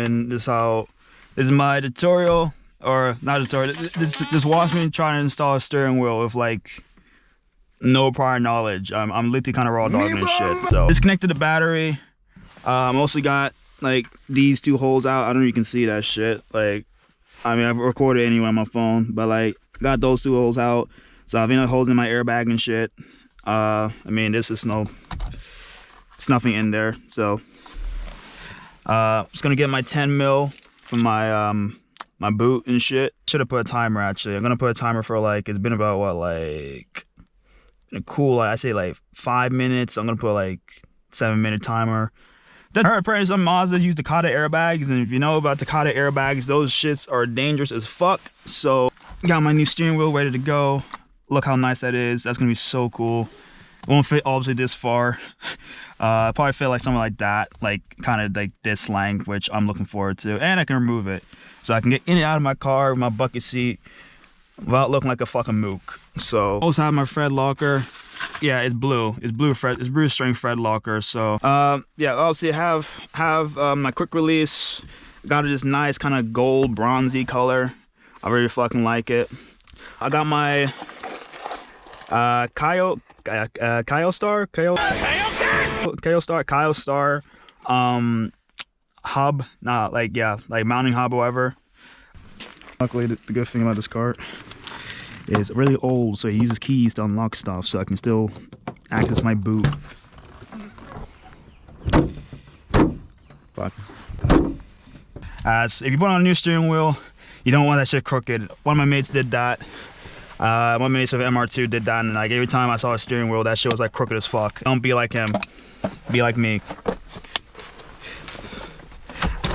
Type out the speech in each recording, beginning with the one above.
And this is my tutorial, or not tutorial. This watch me trying to install a steering wheel with like no prior knowledge. I'm literally kind of raw dogging this shit. So disconnected the battery. Mostly got like these two holes out. I don't know if you can see that shit. Like, I mean, I've recorded anyway on my phone, but like got those two holes out. So I've been holding my airbag and shit. I mean, this is it's nothing in there. So just gonna get my 10 mil from my my boot and shit. Should have put a timer actually. I'm gonna put a timer for like, it's been about what, like a cool, like, I say like 5 minutes. I'm gonna put like 7-minute timer. I heard apparently some Mazda use Takata airbags, and if you know about Takata airbags, those shits are dangerous as fuck. So got my new steering wheel ready to go. Look how nice that is. That's gonna be so cool. It won't fit obviously this far. Probably fit like something like that, like kind of like this length, which I'm looking forward to. And I can remove it, so I can get in and out of my car with my bucket seat without looking like a fucking mook. So I also have my Fred locker. Yeah, it's blue. It's blue string Fred locker. So yeah, obviously I have my quick release. Got this nice kind of gold bronzy color. I really fucking like it. I got my Kyle Star hub, like mounting hub or whatever. Luckily the good thing about this cart is really old, so it uses keys to unlock stuff, so I can still access my boot. Fuck. So if you put on a new steering wheel, you don't want that shit crooked. One of my mates did that. One of my mates with MR2 did that, and like every time I saw a steering wheel, that shit was like crooked as fuck. Don't be like him. Be like me.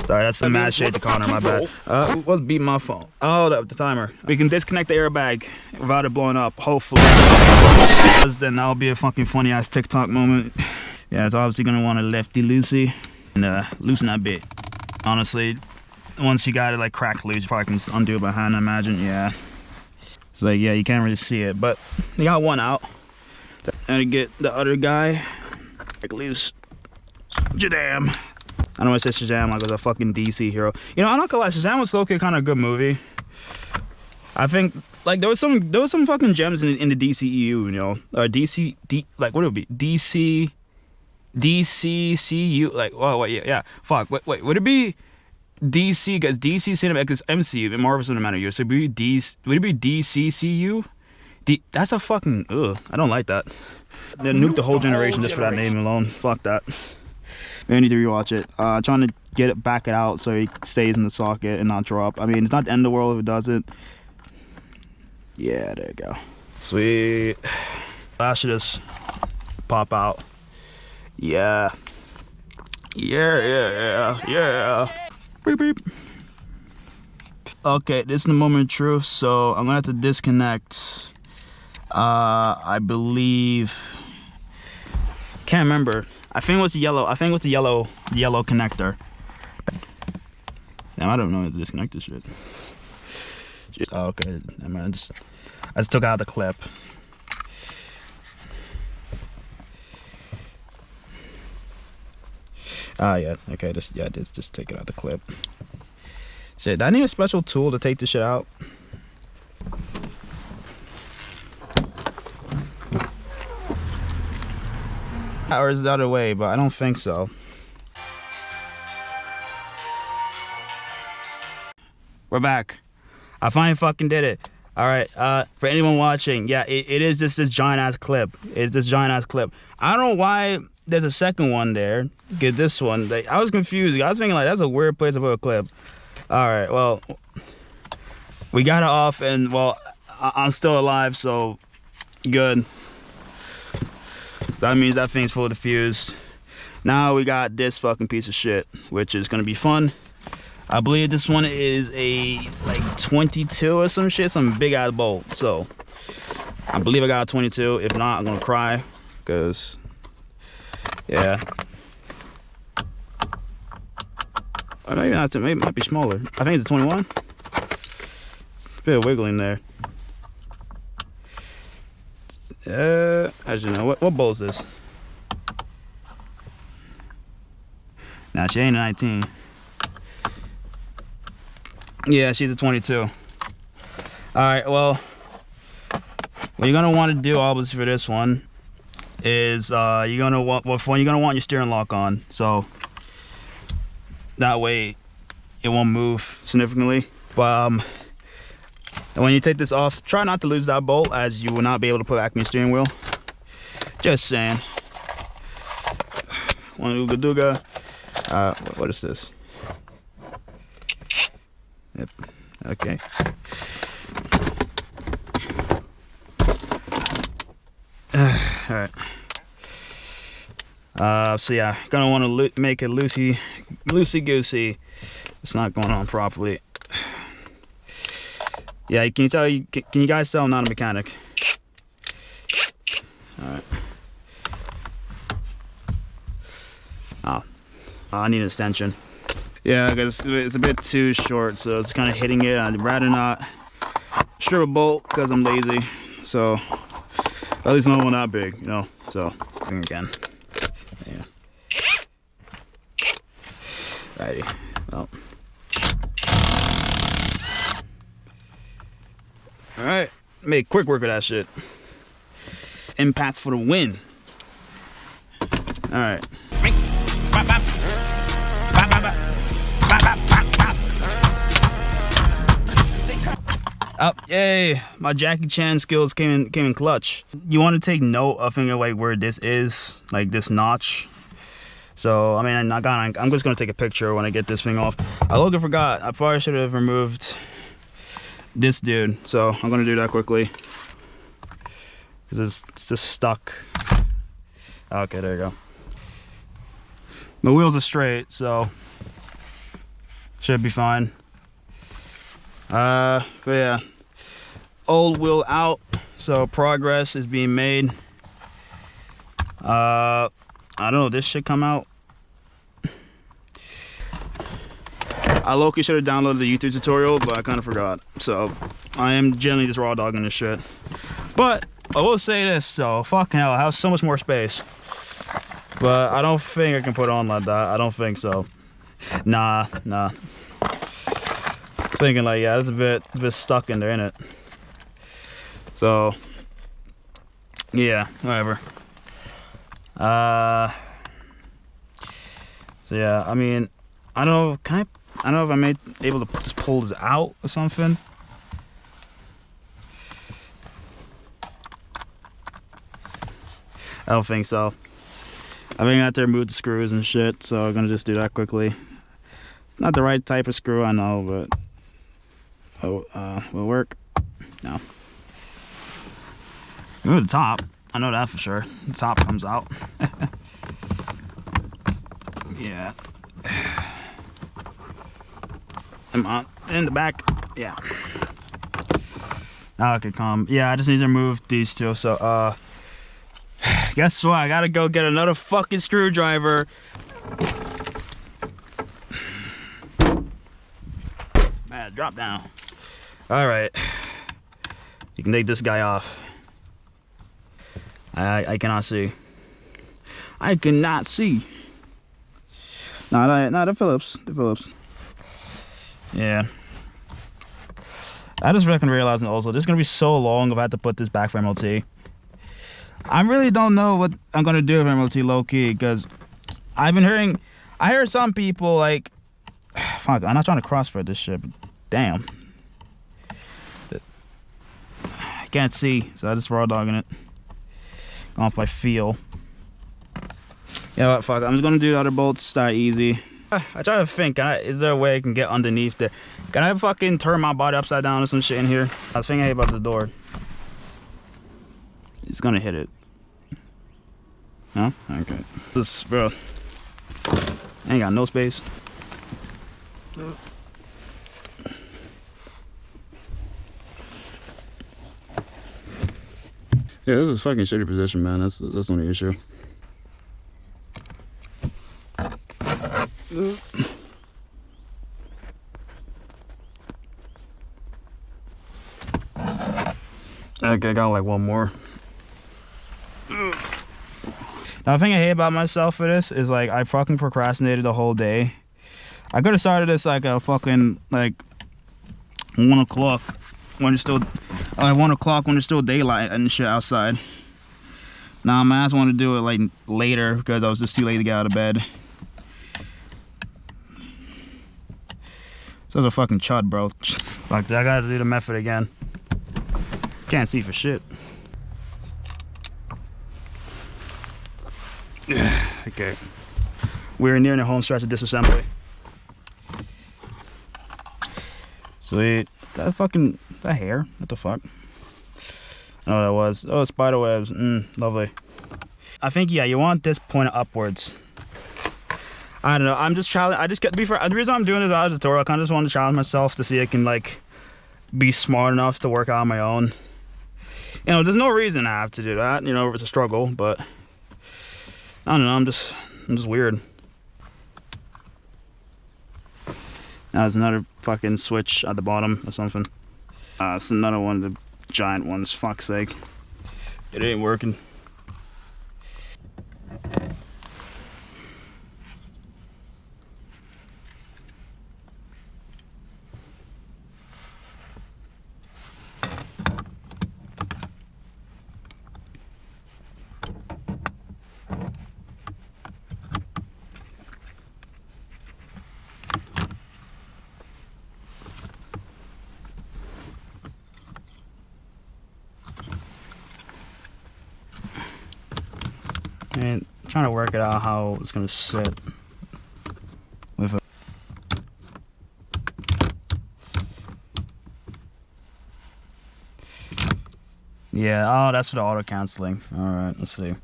Sorry, that's some mad shade to Connor, my bad. What's beat my phone? Oh, the timer. We can disconnect the airbag without it blowing up, hopefully. Then that'll be a fucking funny ass TikTok moment. Yeah, it's obviously gonna want to lefty loosey and loosen that bit. Honestly, once you got it like cracked loose, you probably can undo it by hand, I imagine. Yeah. It's like, yeah, you can't really see it, but they got one out. And to get the other guy like loose. Jadam. I don't want to say Shazam like it was a fucking DC hero. You know, I'm not gonna lie, Shazam was low-key kind of a good movie. I think like there was some fucking gems in the DCEU, you know, or like what would it be? DCCU, like, oh wait, yeah, fuck, wait, would it be DC? Because DC Cinematic is MCU and Marvel Cinematic Universe. So would it be DCCU? That's a fucking I don't like that. They nuked the whole generation just for that name alone. Fuck that. I need to rewatch it. Trying to back it out so it stays in the socket and not drop. I mean, it's not the end of the world if it doesn't. Yeah, there you go. Sweet. That should just pop out. Yeah. Yeah. Beep, beep. Okay, this is the moment of truth, so I'm gonna have to disconnect. I believe. Can't remember. I think it was the yellow. The yellow connector. Damn, I don't know how to disconnect this shit. Oh, okay. I just took out the clip. Yeah. Okay. Just take it out the clip. Shit, I need a special tool to take this shit out. Or is the other way, but I don't think so. We're back. I finally fucking did it. All right, for anyone watching, yeah, it is this giant ass clip. It's this giant ass clip. I don't know why there's a second one there. Get this one. Like, I was confused. I was thinking like that's a weird place to put a clip. All right, well, we got it off, and well, I'm still alive, so good. That means that thing's fully diffused. Now we got this fucking piece of shit, which is gonna be fun. I believe this one is a like 22 or some shit, some big ass bolt. So I believe I got a 22. If not, I'm gonna cry, cause yeah. Or maybe not. Maybe it might be smaller. I think it's a 21. It's a bit of wiggling there. As you know, what bolt is this? Nah, she ain't 19. Yeah, she's a 22. All right, well, what you're gonna want to do obviously for this one is you're gonna want your steering lock on, so that way it won't move significantly. But and when you take this off, try not to lose that bolt, as you will not be able to put back in your steering wheel. Just saying. One ooga dooga. What is this? Yep. Okay. All right. So yeah, gonna want to make it loosey goosey. It's not going on properly. Yeah, can you guys tell I'm not a mechanic? All right. Oh, I need an extension. Yeah, because it's a bit too short, so it's kind of hitting it. I'd rather not strip a bolt because I'm lazy. So at least not one that big, you know. So again, yeah. Righty. Well. All right, make quick work of that shit. Impact for the win. All right. Oh, yay! My Jackie Chan skills came in clutch. You want to take note of like where this is, like this notch. So I mean, I'm just gonna take a picture when I get this thing off. I look, I forgot. I probably should have removed this dude. So I'm gonna do that quickly because it's just stuck. Okay, there you go. My wheels are straight, so should be fine. But yeah, old wheel out, so progress is being made. I don't know, this should come out. I low-key should have downloaded the YouTube tutorial, but I kind of forgot. So I am generally just raw dogging this shit. But I will say this though, fucking hell, I have so much more space. But I don't think I can put it on like that. I don't think so. Nah. Thinking like, yeah, it's a bit stuck in there, ain't it? So yeah, whatever. So yeah, I mean, I don't know, I don't know if I'm able to just pull this out or something. I don't think so. I think I have to remove the screws and shit, so I'm gonna just do that quickly. Not the right type of screw, I know, but will work. No. Remove the top. I know that for sure. The top comes out. Yeah. Come on. In the back. Yeah. Now I can come. Yeah, I just need to remove these two. So, guess what? I gotta go get another fucking screwdriver. Man, drop down. Alright. You can take this guy off. I cannot see. I cannot see. No, the Phillips. Yeah. I just reckon realizing also this is gonna be so long if I have to put this back for MOT. I really don't know what I'm gonna do with MOT low key, because I've been hearing, I hear some people like, fuck, I'm not trying to crossfit this shit, but damn. I can't see, so I just raw dogging it. Going off my feel. Yeah, what, fuck, I'm just gonna do the other bolts that easy. I try to think, is there a way I can get underneath there? Can I fucking turn my body upside down or some shit in here? I was thinking about the door. It's gonna hit it. No? Okay. This, bro. I ain't got no space. Yeah, this is fucking shitty position, man. That's the only issue. Okay, I got like one more. Now, the thing I hate about myself for this is like I fucking procrastinated the whole day. I could have started this like a fucking like 1 o'clock when it's still 1 o'clock when it's still daylight and shit outside. Nah, my ass wanted to do it like later because I was just too late to get out of bed. This is a fucking chud, bro. Fuck, I gotta do the method again. Can't see for shit. Okay. We're nearing the home stretch of disassembly. Sweet. That hair? What the fuck? I know what that was. Oh, spider webs. Lovely. I think, yeah, you want this pointed upwards. I don't know. I'm just challenging. The reason I'm doing this out of tutorial, I kind of just want to challenge myself to see if I can, like, be smart enough to work out on my own. You know, there's no reason I have to do that. You know, it's a struggle, but I don't know. I'm just weird. Now there's another fucking switch at the bottom or something. It's another one of the giant ones. Fuck's sake. It ain't working. And trying to work it out how it's gonna sit with a yeah. Oh, that's for the auto canceling. All right, let's see.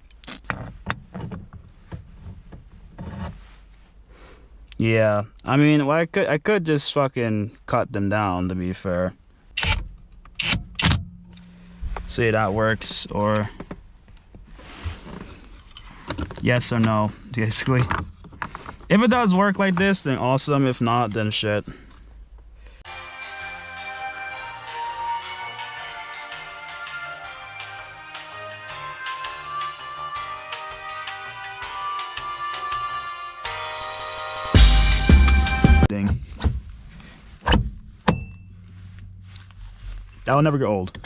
Yeah, I mean, well, I could just fucking cut them down, to be fair. See, that works, or yes or no, basically. If it does work like this, then awesome. If not, then shit. Ding. That will never get old.